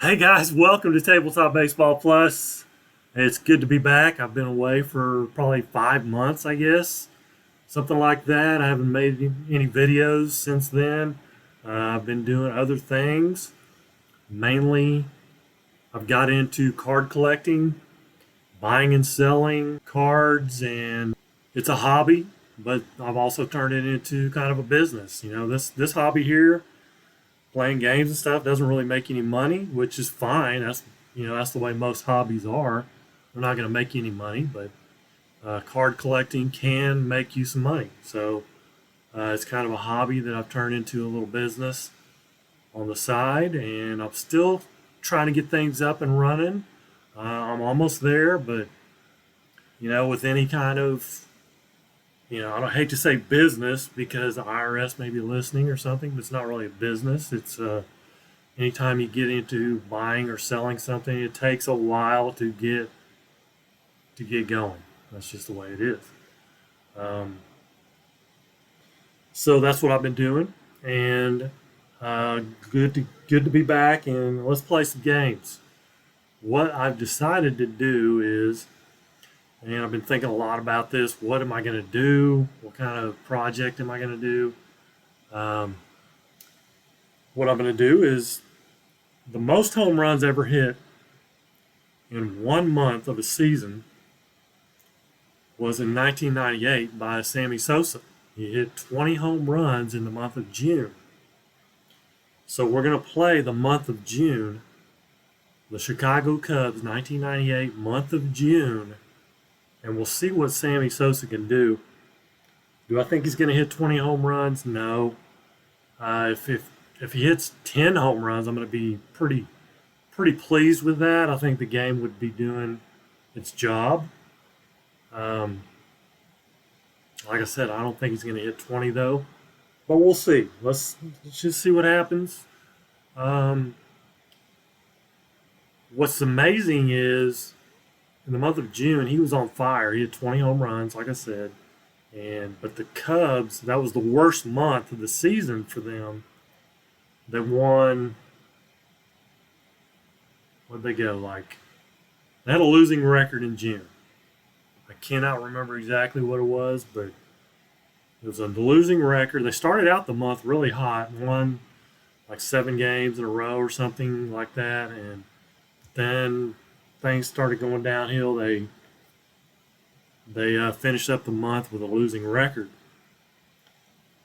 Hey guys, welcome to Tabletop Baseball Plus. It's good to be back. I've been away for probably 5 months, I guess, something like that. I haven't made any videos since then. I've been doing other things. Mainly, I've got into card collecting, buying and selling cards, and it's a hobby, but I've also turned it into kind of a business. This hobby here, playing games and stuff, doesn't really make any money, which is fine. That's the way most hobbies are. They're not going to make you any money, but card collecting can make you some money. So it's kind of a hobby that I've turned into a little business on the side, and I'm still trying to get things up and running. I'm almost there, but with any kind of I don't hate to say business because the IRS may be listening or something, but it's not really a business. It's anytime you get into buying or selling something, it takes a while to get going. That's just the way it is. Um, so that's what I've been doing, and good to be back. And let's play some games. What I've decided to do is, and I've been thinking a lot about this. What am I going to do? What kind of project am I going to do? What I'm going to do is the most home runs ever hit in 1 month of a season was in 1998 by Sammy Sosa. He hit 20 home runs in the month of June. So we're going to play the month of June, the Chicago Cubs 1998 month of June, and we'll see what Sammy Sosa can do. Do I think he's going to hit 20 home runs? No. If he hits 10 home runs, I'm going to be pretty pleased with that. I think the game would be doing its job. Um, like I said, I don't think he's going to hit 20 though, but we'll see. Let's just see what happens. Um, what's amazing is in the month of June he was on fire. He had 20 home runs, like I said, but the Cubs, that was the worst month of the season for them. They won. What'd they go like? They had a losing record in June. I cannot remember exactly what it was, but it was a losing record. They started out the month really hot, won like 7 games in a row or something like that, and then things started going downhill. They finished up the month with a losing record.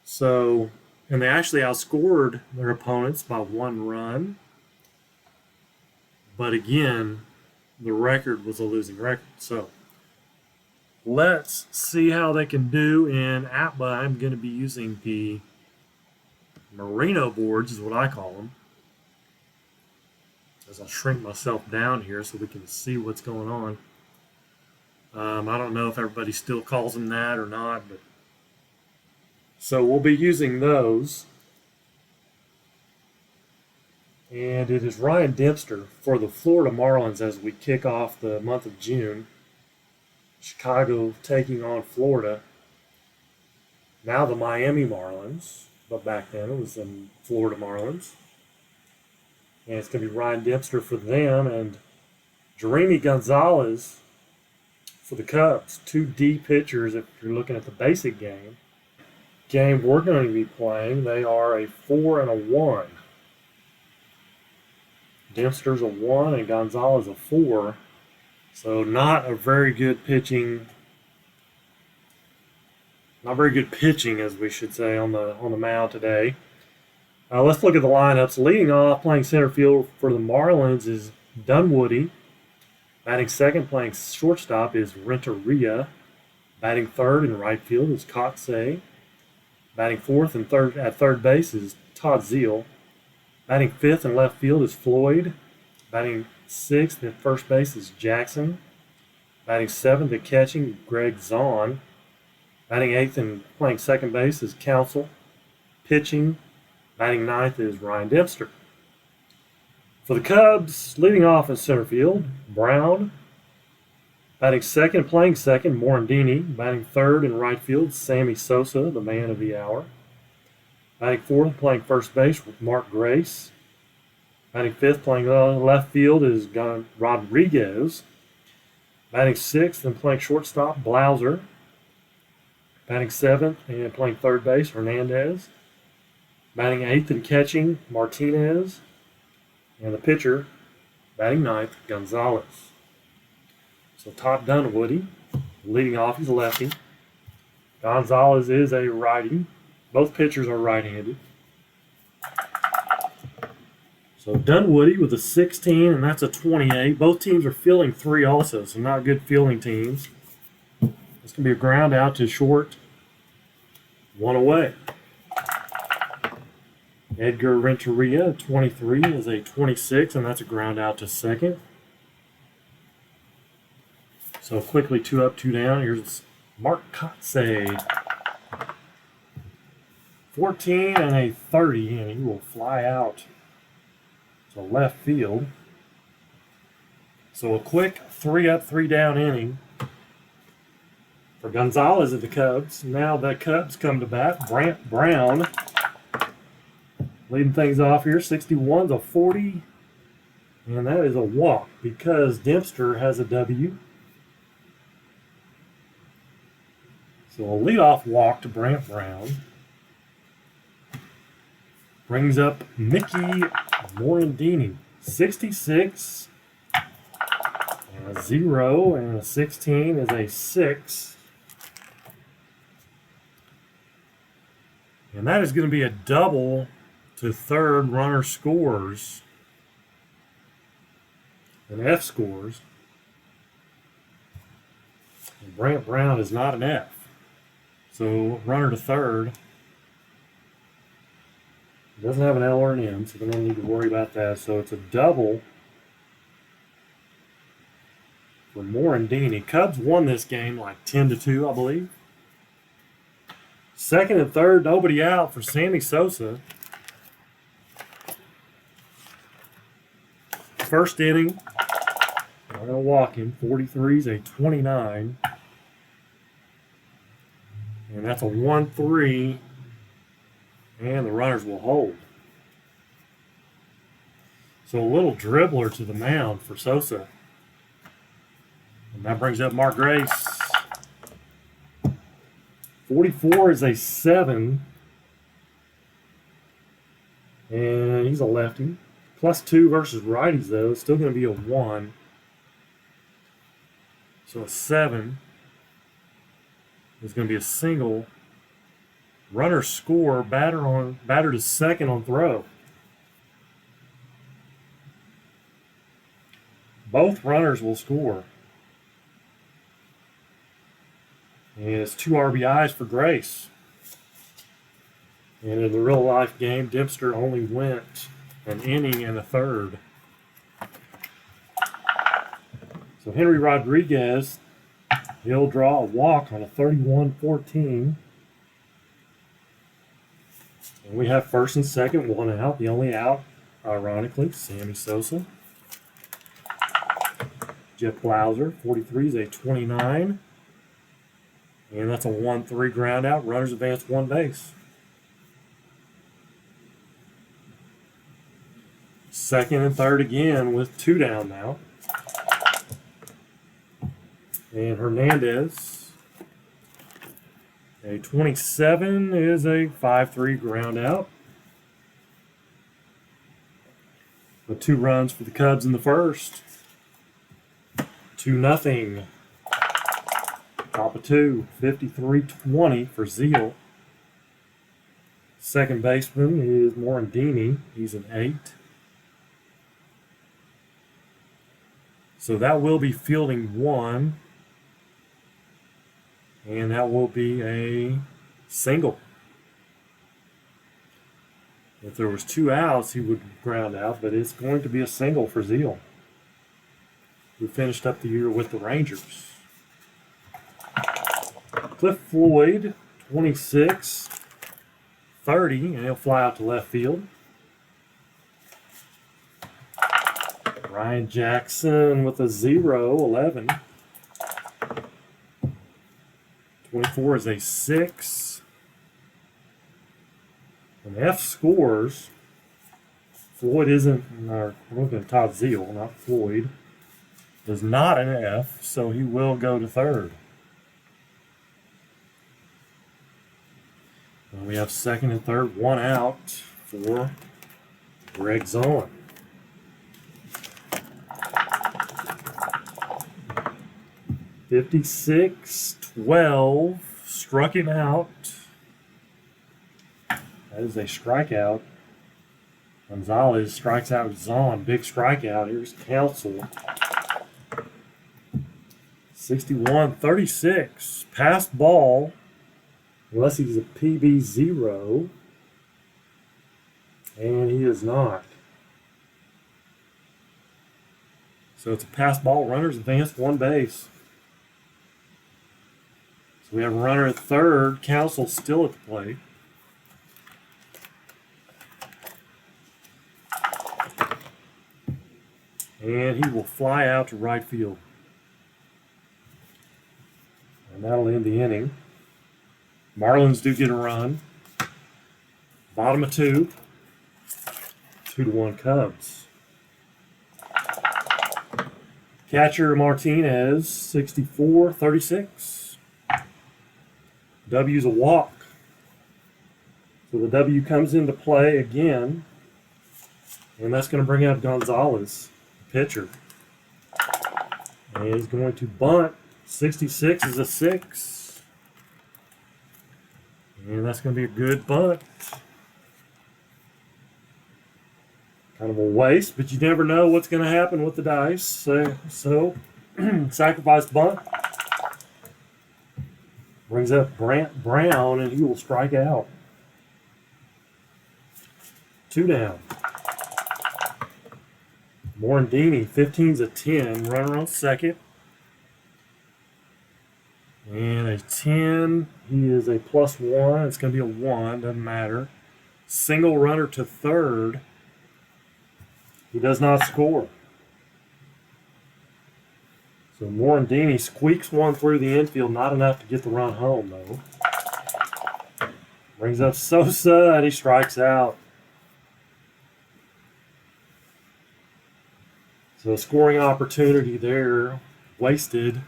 So, and they actually outscored their opponents by 1 run, but again, the record was a losing record. So let's see how they can do in APBA. I'm going to be using the Merino boards, is what I call them. As I'll shrink myself down here so we can see what's going on. I don't know if everybody still calls them that or not, but so we'll be using those. And it is Ryan Dempster for the Florida Marlins as we kick off the month of June. Chicago taking on Florida. Now the Miami Marlins, but back then it was the Florida Marlins. And it's going to be Ryan Dempster for them and Jeremy Gonzalez for the Cubs. 2D pitchers if you're looking at the basic game. Game we're going to be playing, they are a 4 and a 1. Dempster's a 1 and Gonzalez a 4. So not very good pitching, as we should say, on the mound today. Let's look at the lineups. Leading off, playing center field for the Marlins is Dunwoody. Batting second, playing shortstop is Renteria. Batting third in right field is Kotsay. Batting fourth and third at third base is Todd Zeal. Batting fifth in left field is Floyd. Batting sixth at first base is Jackson. Batting seventh at catching, Greg Zahn. Batting eighth and playing second base is Counsell. Pitching, batting ninth is Ryan Dempster. For the Cubs, leading off in center field, Brown. Batting second, playing second, Morandini. Batting third in right field, Sammy Sosa, the man of the hour. Batting fourth, playing first base with Mark Grace. Batting fifth, playing left field, is Rodriguez. Batting sixth and playing shortstop, Blauser. Batting seventh and playing third base, Hernandez. Batting eighth and catching, Martinez. And the pitcher, batting ninth, Gonzalez. So top Dunwoody, leading off, he's a lefty. Gonzalez is a righty. Both pitchers are right-handed. So Dunwoody with a 16, and that's a 28. Both teams are fielding three also, so not good fielding teams. This can be a ground out to short, one away. Edgar Renteria, 23, is a 26, and that's a ground out to second. So quickly 2 up, 2 down. Here's Mark Kotze. 14 and a 30, and he will fly out to left field. So a quick 3 up, 3 down inning for Gonzalez of the Cubs. Now the Cubs come to bat. Brant Brown leading things off here. 61's a 40, and that is a walk because Dempster has a W. So a leadoff walk to Brant Brown. Brings up Mickey Morandini. 66 and a 0, and a 16 is a 6. And that is going to be a double to third. Runner scores. And F scores. And Brant Brown is not an F. So runner to third. Doesn't have an L or an M, so we don't need to worry about that. So it's a double for Morandini. Cubs won this game like 10-2, I believe. Second and third, nobody out for Sammy Sosa. First inning, I'm going to walk him. 43's a 29. And that's a 1-3. And the runners will hold. So a little dribbler to the mound for Sosa. And that brings up Mark Grace. 44 is a 7. And he's a lefty. +2 versus righties, though. It's still going to be a 1. So a 7 is going to be a single. Runner score, batter to second on throw. Both runners will score. And it's 2 RBIs for Grace. And in the real life game, Dempster only went an inning and a third. So Henry Rodriguez, he'll draw a walk on a 31-14. And we have first and second, 1 out. The only out, ironically, Sammy Sosa. Jeff Blauser, 43 is a 29. And that's a 1-3 ground out. Runners advance 1 base. Second and third again with 2 down now. And Hernandez. A 27 is a 5-3 ground out. With 2 runs for the Cubs in the first. 2-0. Top of 2. 53-20 for Zeal. Second baseman is Morandini. He's an 8. So that will be fielding 1. And that will be a single. If there was 2 outs, he would ground out, but it's going to be a single for Zeal, who finished up the year with the Rangers. Cliff Floyd, 26, 30, and he'll fly out to left field. Ryan Jackson with a 0, 11. 24 is a 6. And F scores Floyd isn't, or we're looking at Todd Zeal, not Floyd, is not an F, so he will go to third. And we have second and third, one out for Greg Zahn. "56-12, struck him out. That is a strikeout. Gonzalez strikes out Zahn. Big strikeout. Here's Council. 61-36. Passed ball. Unless he's a PB0. And he is not. So it's a pass ball. Runners advance one base. So we have a runner at third. Council still at the plate. And he will fly out to right field. And that'll end the inning. Marlins do get a run. Bottom of two. 2-1 Cubs. Catcher Martinez, 64-36. W's a walk. So the W comes into play again. And that's going to bring out Gonzalez, pitcher. And he's going to bunt. 66 is a 6. And that's going to be a good bunt. Kind of a waste, but you never know what's going to happen with the dice. So sacrifice bunt. Brings up Brant Brown, and he will strike out. 2 down. Morandini, 15's a 10. Runner on second. And a 10. He is a +1. It's going to be a 1. Doesn't matter. Single runner to third. He does not score. So Morandini squeaks one through the infield. Not enough to get the run home, though. Brings up Sosa, and he strikes out. So a scoring opportunity there, wasted.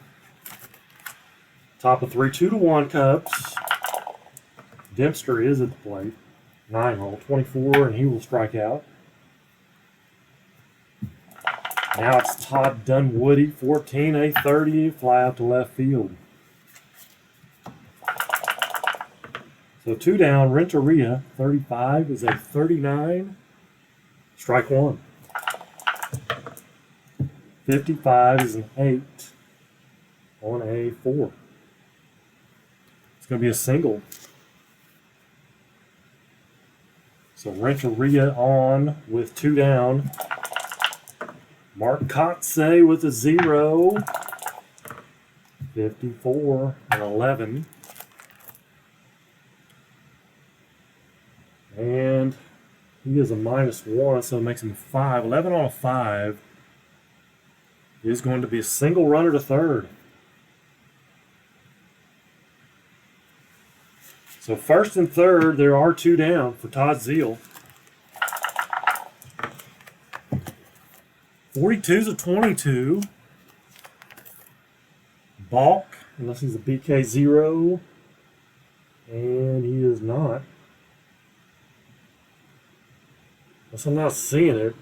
Top of 3, 2-1 Cubs. Dempster is at the plate. 9-hole, 24, and he will strike out. Now it's Todd Dunwoody, 14, a 30, fly out to left field. So 2 down, Renteria, 35 is a 39, strike 1. 55 is an 8 on a 4. It's going to be a single. So Renteria on with 2 down. Mark Kotze with a 0. 54 and 11. And he is a -1, so it makes him 5. 11 on a 5 is going to be a single runner to third. So first and third, there are 2 down for Todd Zeal. 42's a 22. Balk, unless he's a BK0. And he is not. Unless I'm not seeing it.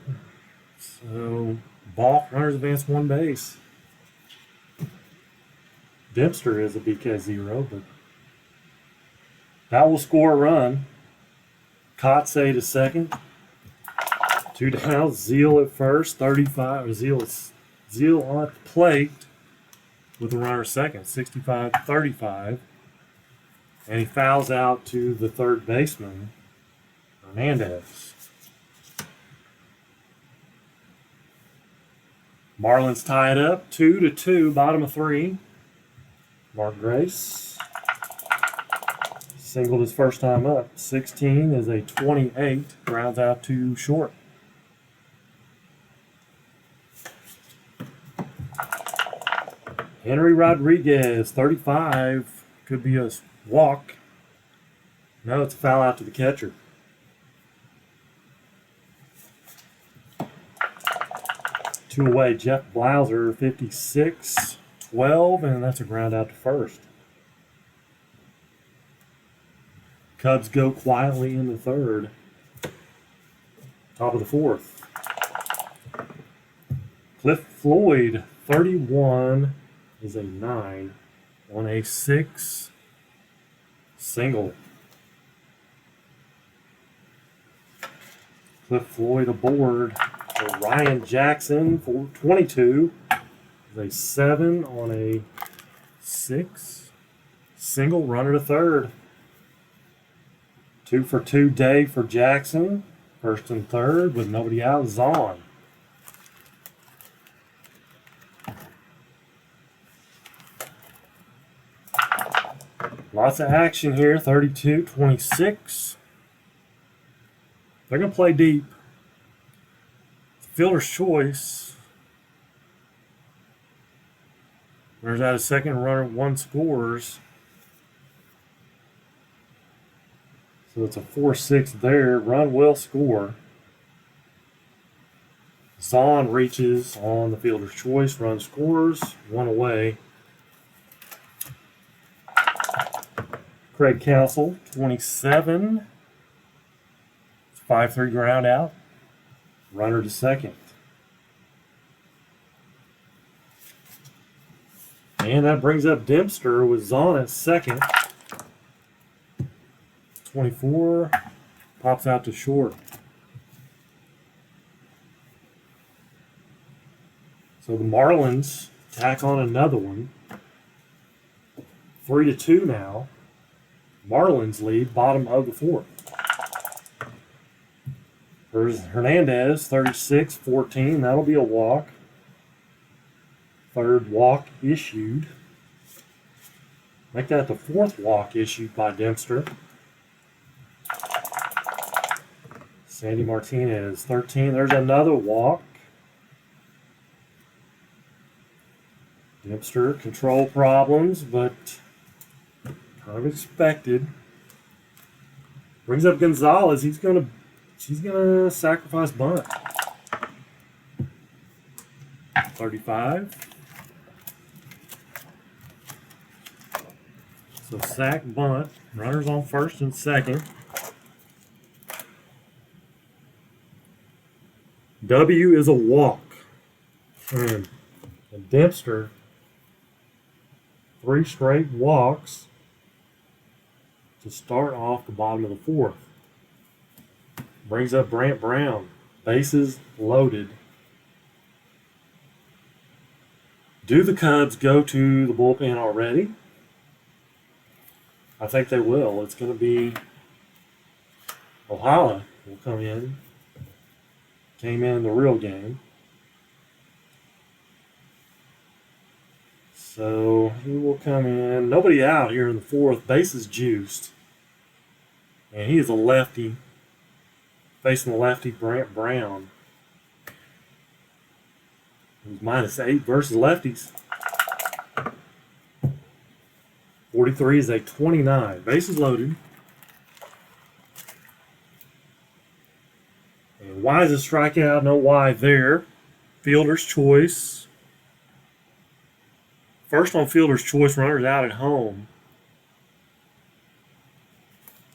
So Balk, runners advance one base. Dempster is a BK0, but that will score a run. Kotze to second. 2 down, Zeal at first, 35. Zeal on the plate with a runner second, 65-35. And he fouls out to the third baseman, Hernandez. Marlins tie it up, 2-2, bottom of 3. Mark Grace singled his first time up. 16 is a 28, grounds out to short. Henry Rodriguez, 35, could be a walk. No, it's a foul out to the catcher. Two away, Jeff Blauser, 56-12, and that's a ground out to first. Cubs go quietly in the third. Top of the fourth. Cliff Floyd, 31, is a 9 on a 6 single. Cliff Floyd aboard for Ryan Jackson for 22, is a 7 on a 6 single, runner to third. 2 for 2 day for Jackson. First and third with nobody out is on. Lots of action here. 32-26. They're going to play deep. Fielder's choice. There's out a second runner, one scores. So it's a 4-6 there. Run will score. Zahn reaches on the fielder's choice. Run scores. One away. Craig Counsell, 27. 5-3 ground out. Runner to second. And that brings up Dempster with Zahn at second. 24 pops out to short. So the Marlins tack on another one. 3-2 now. Marlins lead, bottom of the fourth. There's Hernandez, 36-14. That'll be a walk. Third walk issued. Make that the fourth walk issued by Dempster. Sandy Martinez, 13. There's another walk. Dempster, control problems, but kind of expected. Brings up Gonzalez. She's gonna sacrifice bunt. 35. So sack bunt. Runners on first and second. W is a walk. And Dempster, 3 straight walks to start off the bottom of the fourth. Brings up Brant Brown. Bases loaded. Do the Cubs go to the bullpen already? I think they will. It's going to be Ohala will come in. Came in the real game. So he will come in. Nobody out here in the fourth. Bases juiced. And he is a lefty. Facing the lefty, Brant Brown. He's -8 versus lefties. 43 is a 29. Bases loaded. And why is a strikeout? No why there. Fielder's choice. First on fielder's choice, runners out at home.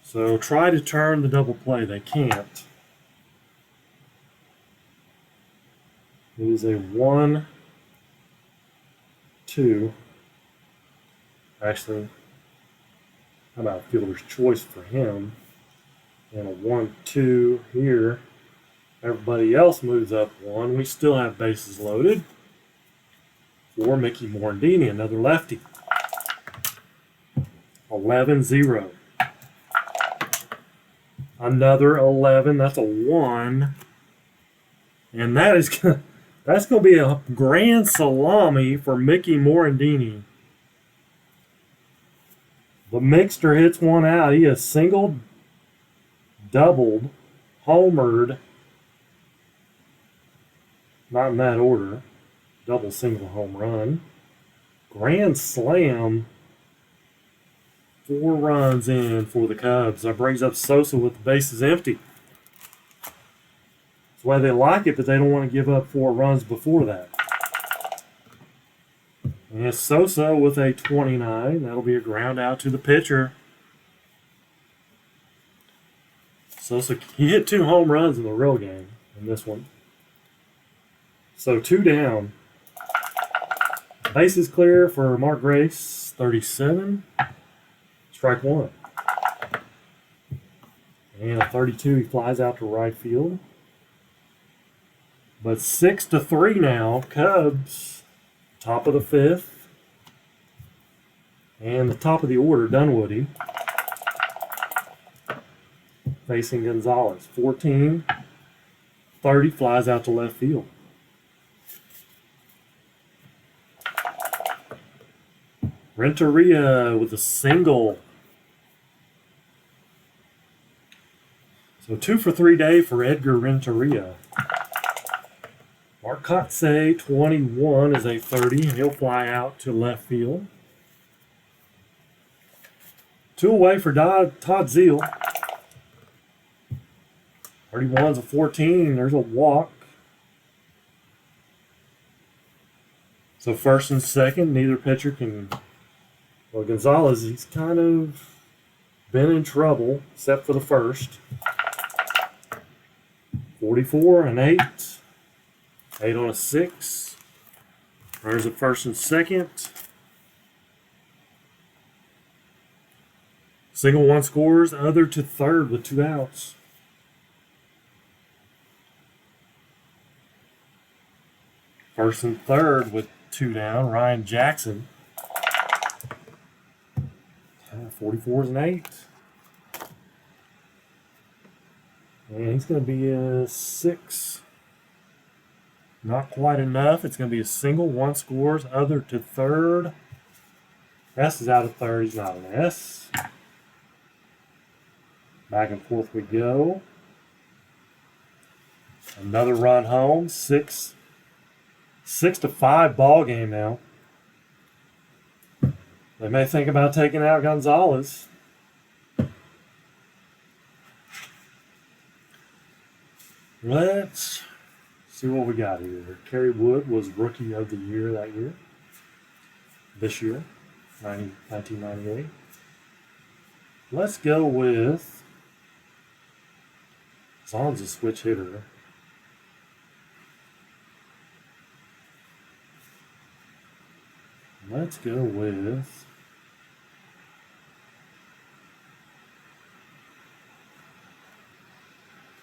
So try to turn the double play. They can't. It is a 1-2. Actually, how about fielder's choice for him? And a 1-2 here. Everybody else moves up one. We still have bases loaded. For Mickey Morandini, another lefty. 11-0. Another 11. That's a 1. And that's going to be a grand salami for Mickey Morandini. The Mixter hits one out. He has singled, doubled, homered. Not in that order. Double, single, home run. Grand slam. 4 runs in for the Cubs. That brings up Sosa with the bases empty. That's why they like it, but they don't want to give up 4 runs before that. And Sosa with a 29. That'll be a ground out to the pitcher. Sosa, he hit 2 home runs in the real game in this one. So 2 down. Bases clear for Mark Grace, 37. Strike 1. And a 32, he flies out to right field. But 6-3 now, Cubs, top of the 5th. And the top of the order, Dunwoody, facing Gonzalez. 14, 30, flies out to left field. Renteria with a single. So 2 for 3 day for Edgar Renteria. Marcotte, 21, is a 30, and he'll fly out to left field. 2 away for Todd Zeal. 31's a 14, there's a walk. So first and second, neither pitcher can... Well, Gonzalez, he's kind of been in trouble, except for the first. 44, an 8. 8 on a 6. There's a first and second. Single, 1 scores, other to third with 2 outs. First and third with 2 down, Ryan Jackson. 44 is an 8. And he's going to be a 6. Not quite enough. It's going to be a single, 1 scores, other to third. S is out of third. He's not an S. Back and forth we go. Another run home. 6-5 ball game now. They may think about taking out Gonzalez. Let's see what we got here. Kerry Wood was Rookie of the Year that year. This year, 1998. Let's go with Zon's a switch hitter. Let's go with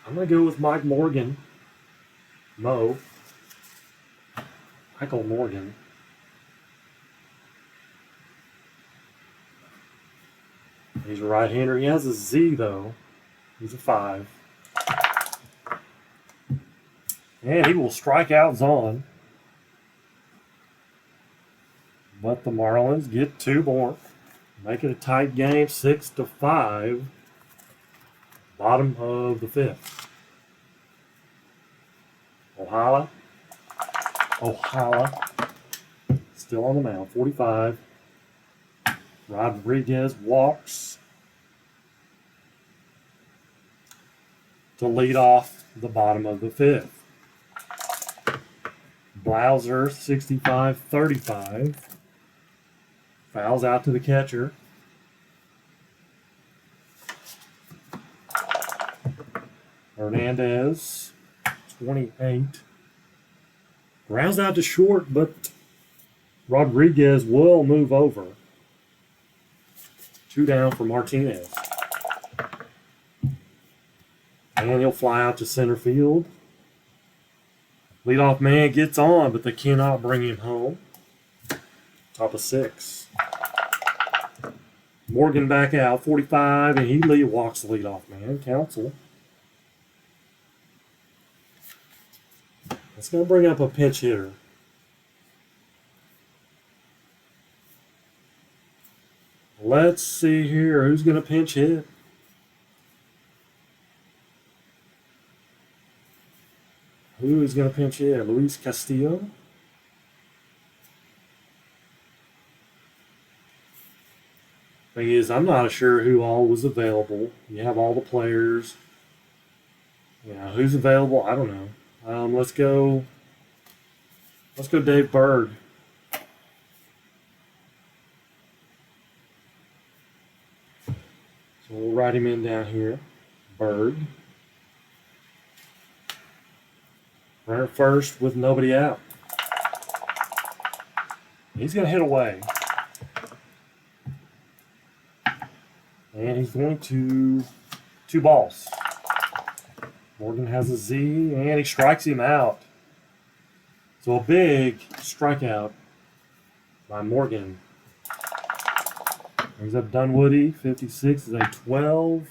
I'm going to go with Mike Morgan. Michael Morgan. He's a right-hander. He has a Z, though. He's a 5. And he will strike out Zon. But the Marlins get 2 more. Make it a tight game, 6-5. Bottom of the 5th. Ohala. Still on the mound. 45. Rodriguez walks to lead off the bottom of the 5th. Blauser, 65-35. Fouls out to the catcher. Hernandez, 28. Grounds out to short, but Rodriguez will move over. 2 down for Martinez. And he'll fly out to center field. Leadoff man gets on, but they cannot bring him home. Top of 6. Morgan back out, 45, and he walks the leadoff man. Counsel. It's going to bring up a pinch hitter. Let's see here. Who's going to pinch hit? Who is going to pinch hit? Luis Castillo? Thing is, I'm not sure who all was available. You have all the players. Who's available? I don't know. Let's go. Let's go, Dave Berg. So we'll write him in down here. Berg. Runner first with nobody out. He's going to hit away. And he's going to 2 balls. Morgan has a Z, and he strikes him out. So a big strikeout by Morgan. Brings up Dunwoody. 56 is a 12.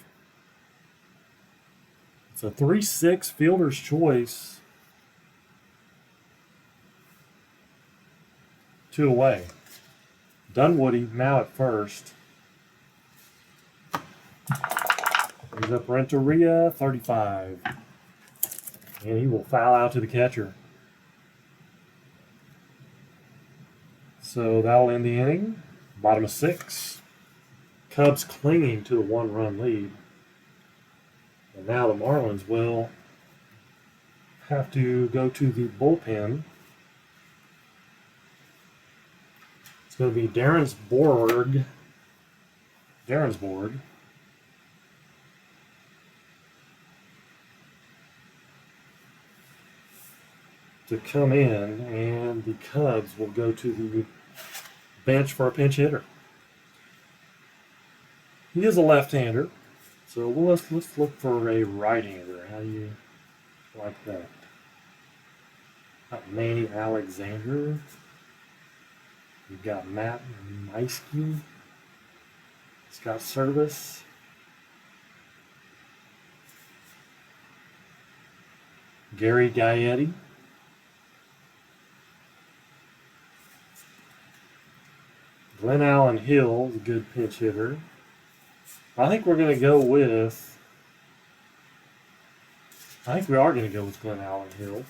It's a 3-6 fielder's choice. 2 away. Dunwoody now at first. Brings up Renteria, 35. And he will foul out to the catcher. So that'll end the inning. Bottom of 6. Cubs clinging to the 1-run lead. And now the Marlins will have to go to the bullpen. It's going to be Darrensborg to come in, and the Cubs will go to the bench for a pinch hitter. He is a left-hander, so let's look for a right-hander. How do you like that? Got Manny Alexander. You've got Matt Maisky. Scott Service. Gary Gaetti. Glenn Allen Hill is a good pinch hitter. I think we are going to go with Glenn Allen Hill.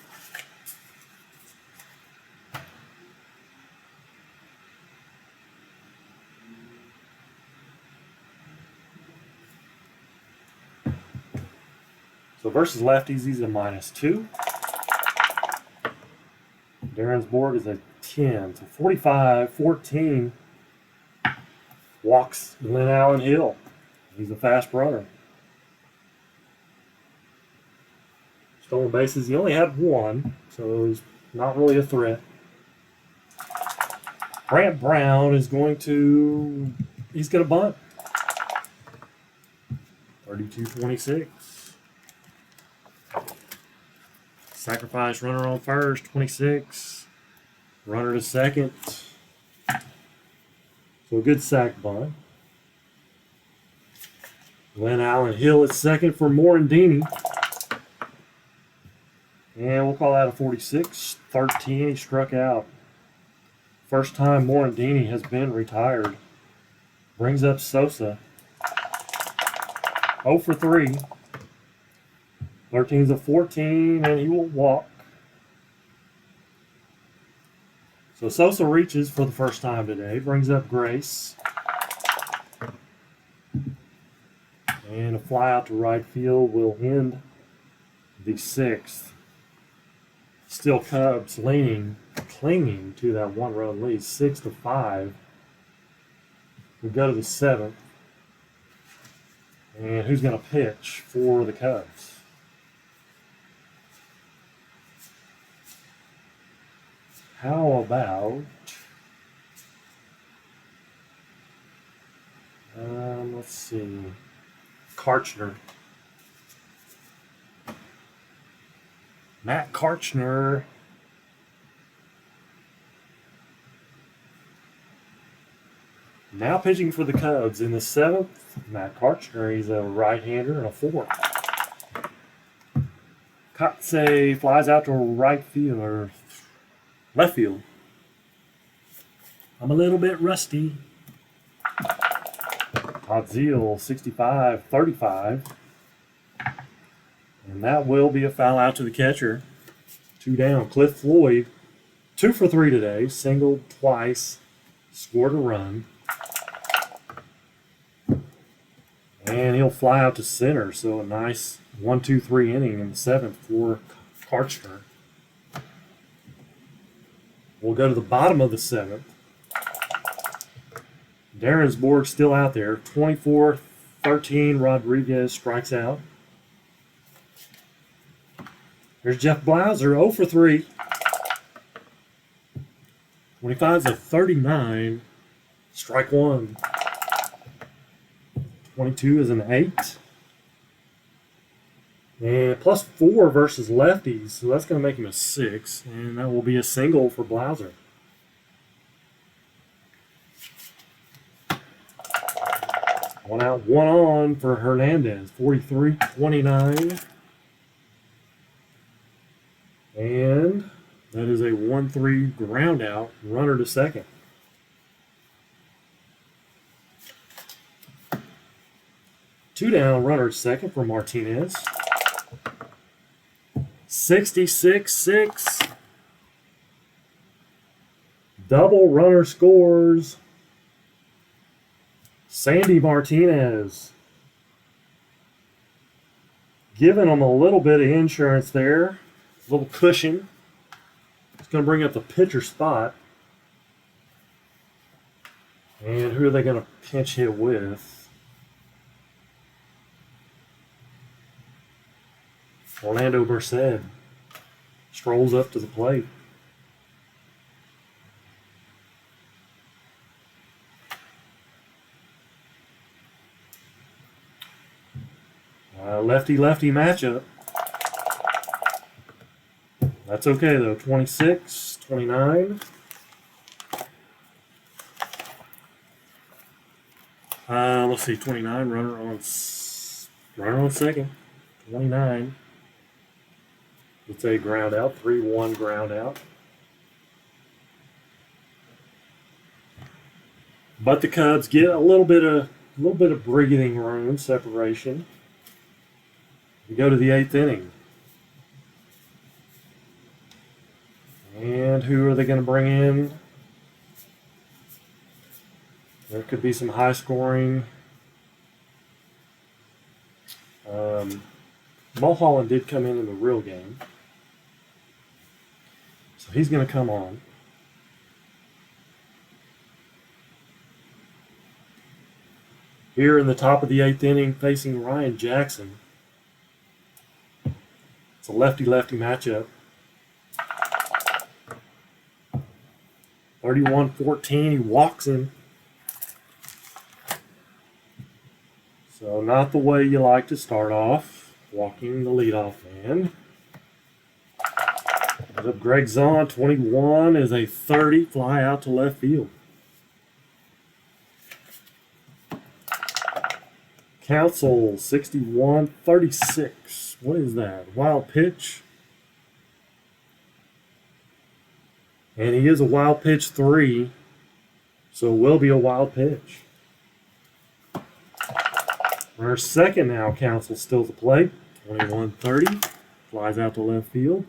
So versus lefties, he's a -2. Darrensborg is a 10. So 45-14 walks Glenn Allen Hill. He's a fast runner. Stolen bases, he only had 1, so he's not really a threat. Brant Brown is he's going to bunt. 32-26. Sacrifice runner on first, 26. Runner to second. So a good sac bunt. Glenn Allen Hill at second for Morandini. And we'll call that a 46-13. He struck out. First time Morandini has been retired. Brings up Sosa. 0 for 3. 13's a 14, and he will walk. So Sosa reaches for the first time today. Brings up Grace. And a fly out to right field will end the 6th. Still Cubs clinging to that 1-run lead, 6-5. We go to the 7th. And who's going to pitch for the Cubs? How about let's see, Karchner. Matt Karchner. Now pitching for the Cubs in the 7th. Matt Karchner, he's a right-hander and a 4. Kotze flies out to right field, or left field. I'm a little bit rusty. Odziel, 65-35. And that will be a foul out to the catcher. 2 down. Cliff Floyd, 2 for 3 today. Singled twice. Scored a run. And he'll fly out to center, so a nice 1-2-3 inning in the 7th for Karchner. We'll go to the bottom of the 7th. Darrensburg still out there. 24-13, Rodriguez strikes out. There's Jeff Blauser, 0 for 3. 25 is a 39, strike 1. 22 is an 8. And +4 versus lefties, so that's going to make him a 6. And that will be a single for Blauser. One out, one on for Hernandez, 43-29. And that is a 1-3 ground out, runner to second. Two down, runner to second for Martinez. 66-6. Double runner scores. Sandy Martinez. Giving them a little bit of insurance there. A little cushion. It's going to bring up the pitcher spot. And who are they going to pinch hit with? Orlando Merced strolls up to the plate. Lefty-lefty matchup. That's okay, though. 26-29. Let's see. 29. Runner on second. 29. It's a ground out. 3-1 ground out. But the Cubs get a little bit of breathing room separation. We go to the 8th inning. And who are they going to bring in? There could be some high scoring. Mulholland did come in the real game. So he's going to come on. Here in the top of the 8th inning, facing Ryan Jackson. It's a lefty-lefty matchup. 31-14, he walks him. So not the way you like to start off, walking the leadoff man. Goes up Greg Zahn, 21 is a 30, fly out to left field. Council, 61-36. What is that? Wild pitch. And he is a wild pitch 3, so it will be a wild pitch. Our second now, Council still to play. 21-30, flies out to left field.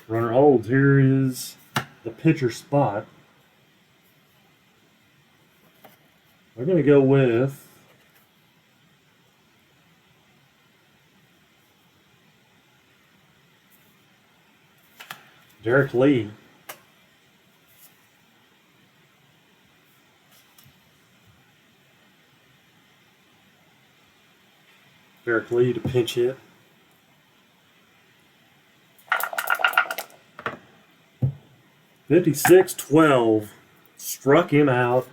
Runner holds. Here is the pitcher spot. We're going to go with Derek Lee. Derek Lee to pinch hit. (56-12) struck him out.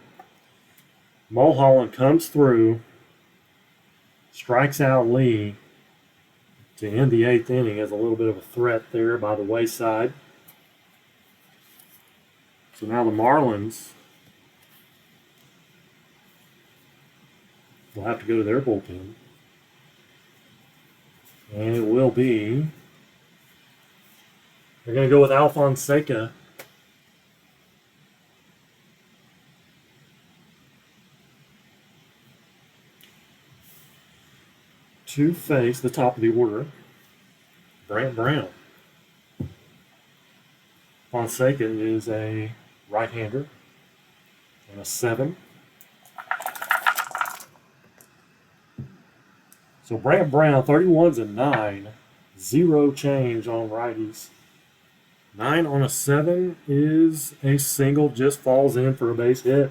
Mulholland comes through, strikes out Lee to end the 8th inning as a little bit of a threat there by the wayside. So now the Marlins will have to go to their bullpen. And it will be, they're going to go with Alfonseca. To face the top of the order, Brant Brown. Fonseca is a right-hander and a 7. So Brant Brown, 31's a 9. 0 change on righties. 9 on a 7 is a single, just falls in for a base hit.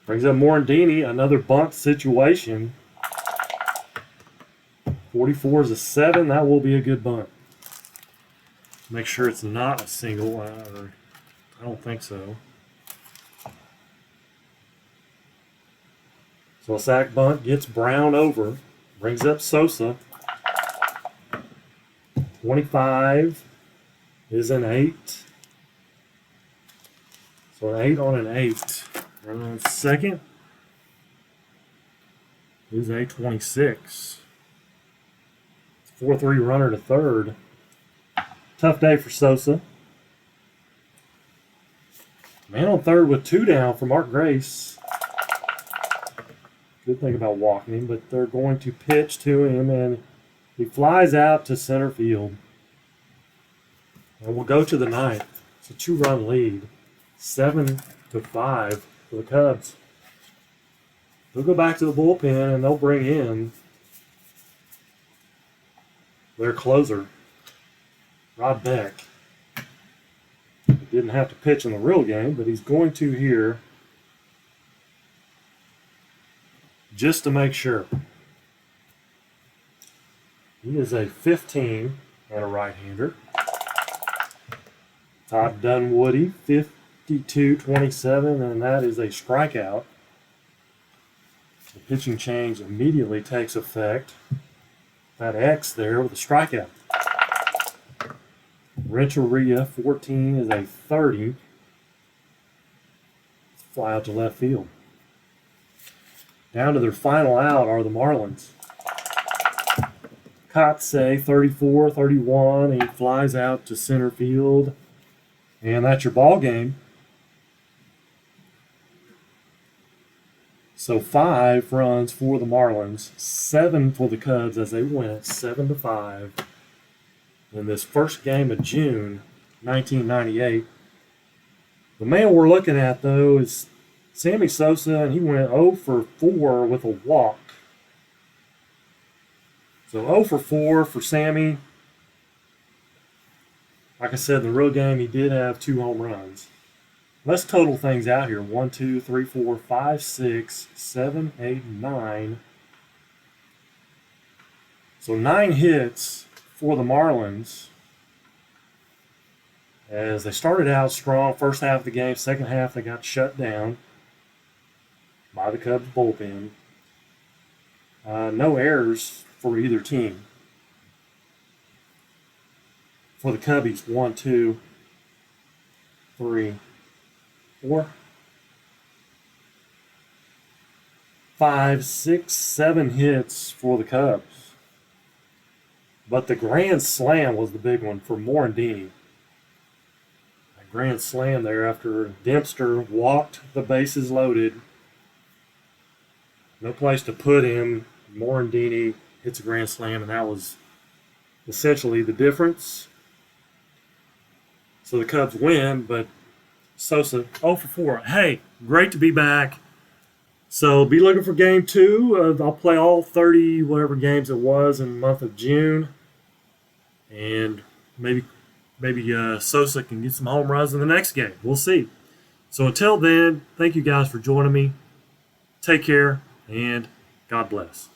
Brings up Morandini, another bunt situation. 44 is a 7. That will be a good bunt. Make sure it's not a single. I don't think so. So a sac bunt gets Brown over. Brings up Sosa. 25 is an 8. So an 8 on an 8. Runner on second is a 26. 4-3 runner to third. Tough day for Sosa. Man on third with 2 down for Mark Grace. Good thing about walking him, but they're going to pitch to him, and he flies out to center field. And we'll go to the ninth. It's a 2-run lead. 7-5 for the Cubs. They'll go back to the bullpen, and they'll bring in their closer, Rod Beck. He didn't have to pitch in the real game, but he's going to here just to make sure. He is a 15 and a right-hander. Todd Dunwoody, 52-27, and that is a strikeout. The pitching change immediately takes effect. That X there with a strikeout. Renteria, 14 is a 30. Fly out to left field. Down to their final out are the Marlins. Kotze, 34-31. He flies out to center field. And that's your ball game. So 5 runs for the Marlins, 7 for the Cubs as they win it 7-5 in this first game of June 1998. The man we're looking at, though, is Sammy Sosa, and he went 0 for 4 with a walk. So 0 for 4 for Sammy. Like I said, in the real game, he did have 2 home runs. Let's total things out here. 1, 2, 3, 4, 5, 6, 7, 8, 9. So 9 hits for the Marlins as they started out strong first half of the game. Second half, they got shut down by the Cubs bullpen. No errors for either team. For the Cubbies, 1, 2, 3, 4, 5, 6, 7 hits for the Cubs. But the grand slam was the big one for Morandini. A grand slam there after Dempster walked the bases loaded. No place to put him. Morandini hits a grand slam, and that was essentially the difference. So the Cubs win, but Sosa 0 for 4. Hey, great to be back. So be looking for game 2. I'll play all 30 whatever games it was in the month of June. And maybe Sosa can get some home runs in the next game. We'll see. So until then, thank you guys for joining me. Take care, and God bless.